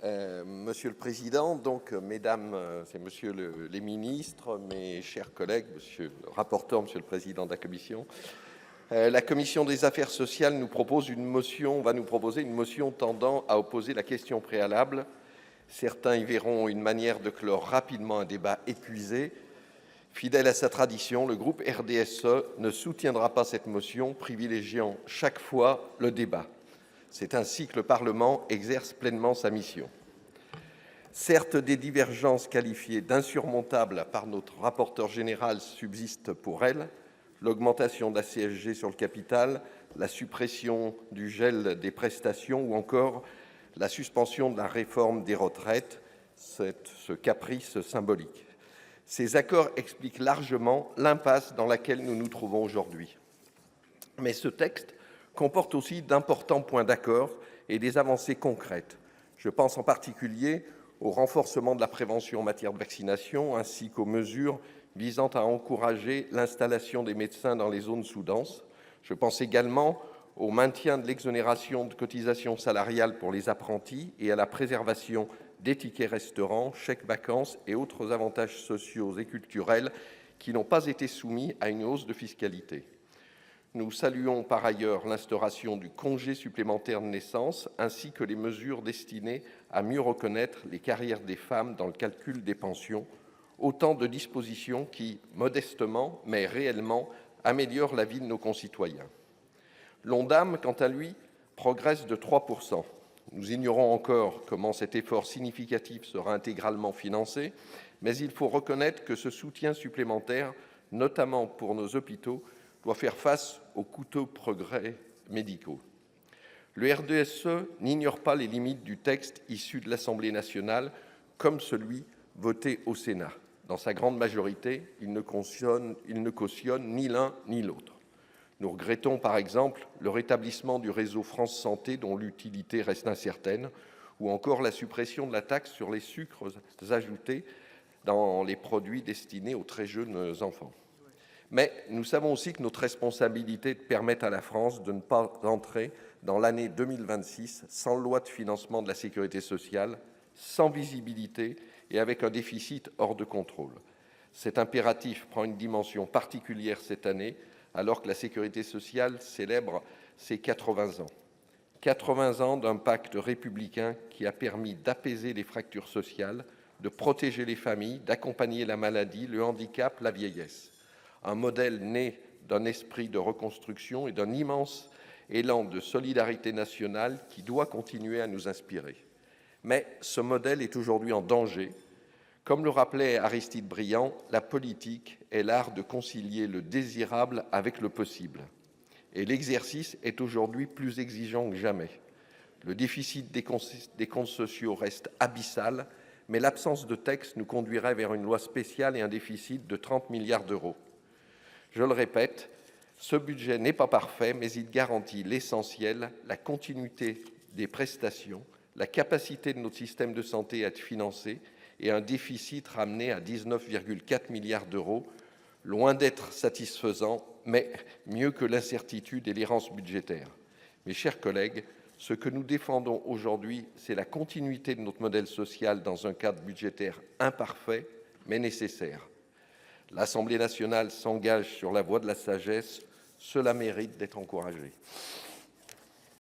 Monsieur le Président, donc Mesdames et Messieurs les ministres, mes chers collègues, Monsieur le rapporteur, Monsieur le Président de la Commission, la Commission des affaires sociales va nous proposer une motion tendant à opposer la question préalable. Certains y verront une manière de clore rapidement un débat épuisé. Fidèle à sa tradition, le groupe RDSE ne soutiendra pas cette motion, privilégiant chaque fois le débat. C'est ainsi que le Parlement exerce pleinement sa mission. Certes, des divergences qualifiées d'insurmontables par notre rapporteur général subsistent pour elle. L'augmentation de la CSG sur le capital, la suppression du gel des prestations ou encore la suspension de la réforme des retraites, ce caprice symbolique. Ces accords expliquent largement l'impasse dans laquelle nous nous trouvons aujourd'hui. Mais ce texte comporte aussi d'importants points d'accord et des avancées concrètes. Je pense en particulier au renforcement de la prévention en matière de vaccination, ainsi qu'aux mesures visant à encourager l'installation des médecins dans les zones sous-denses. Je pense également au maintien de l'exonération de cotisations salariales pour les apprentis et à la préservation des tickets restaurants, chèques vacances et autres avantages sociaux et culturels qui n'ont pas été soumis à une hausse de fiscalité. Nous saluons par ailleurs l'instauration du congé supplémentaire de naissance ainsi que les mesures destinées à mieux reconnaître les carrières des femmes dans le calcul des pensions, autant de dispositions qui, modestement mais réellement, améliorent la vie de nos concitoyens. L'ONDAM, quant à lui, progresse de 3%. Nous ignorons encore comment cet effort significatif sera intégralement financé, mais il faut reconnaître que ce soutien supplémentaire, notamment pour nos hôpitaux, doit faire face aux coûteux progrès médicaux. Le RDSE n'ignore pas les limites du texte issu de l'Assemblée nationale comme celui voté au Sénat. Dans sa grande majorité, il ne cautionne ni l'un ni l'autre. Nous regrettons par exemple le rétablissement du réseau France Santé dont l'utilité reste incertaine, ou encore la suppression de la taxe sur les sucres ajoutés dans les produits destinés aux très jeunes enfants. Mais nous savons aussi que notre responsabilité est de permettre à la France de ne pas entrer dans l'année 2026 sans loi de financement de la sécurité sociale, sans visibilité et avec un déficit hors de contrôle. Cet impératif prend une dimension particulière cette année, alors que la sécurité sociale célèbre ses 80 ans. 80 ans d'un pacte républicain qui a permis d'apaiser les fractures sociales, de protéger les familles, d'accompagner la maladie, le handicap, la vieillesse. Un modèle né d'un esprit de reconstruction et d'un immense élan de solidarité nationale qui doit continuer à nous inspirer. Mais ce modèle est aujourd'hui en danger. Comme le rappelait Aristide Briand, la politique est l'art de concilier le désirable avec le possible. Et l'exercice est aujourd'hui plus exigeant que jamais. Le déficit des comptes sociaux reste abyssal, mais l'absence de texte nous conduirait vers une loi spéciale et un déficit de 30 milliards d'euros. Je le répète, ce budget n'est pas parfait, mais il garantit l'essentiel, la continuité des prestations, la capacité de notre système de santé à être financé et un déficit ramené à 19,4 milliards d'euros, loin d'être satisfaisant, mais mieux que l'incertitude et l'errance budgétaire. Mes chers collègues, ce que nous défendons aujourd'hui, c'est la continuité de notre modèle social dans un cadre budgétaire imparfait, mais nécessaire. L'Assemblée nationale s'engage sur la voie de la sagesse, cela mérite d'être encouragé.